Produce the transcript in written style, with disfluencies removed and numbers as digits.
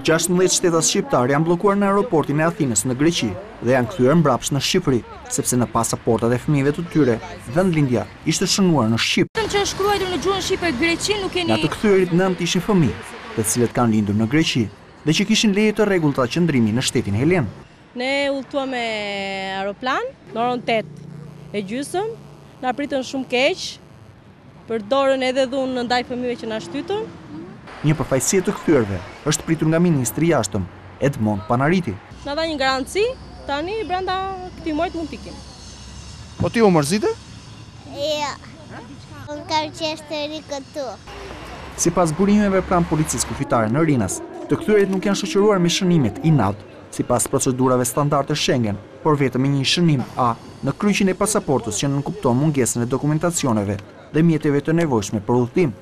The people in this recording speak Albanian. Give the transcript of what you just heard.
16 shtetas shqiptar janë bllokuar në aeroportin e Athinës në Greqi dhe janë kthyer mbrapsht në Shqipëri, sepse në pasaportat e fëmijëve të tyre vendlindja ishte shënuar në Shqip. Që është shkruar në gjuhën shqipe Greqi nuk keni. Nga të kthyerit 9 ishin fëmijë, të cilët kanë lindur në Greqi dhe që kishin leje të rregullta qëndrimi në shtetin helen. Ne udhëtuam me aeroplan në orën 8:30, na pritën shumë keq, përdorën edhe dhunë ndaj fëmijëve që na shtytën. Një përfaqësi e të kthyrëve është pritur nga ministri i jashtëm, Edmond Panariti. Na dha një garanci, tani brenda këtij muaji mund të ikim. Po ti u mërzite? Jo. Unë kam qesh të ri këtu. Sipas burimeve pranë policisë kufitare në Rinas, të kthyerit nuk janë shoqëruar me shënimet inat, sipas procedurave standarde Schengen, por vetëm me një shënim A në kryqin e pasaportës që nënkupton mungesën e dokumentacioneve dhe mjeteve të nevojshme për udhëtim.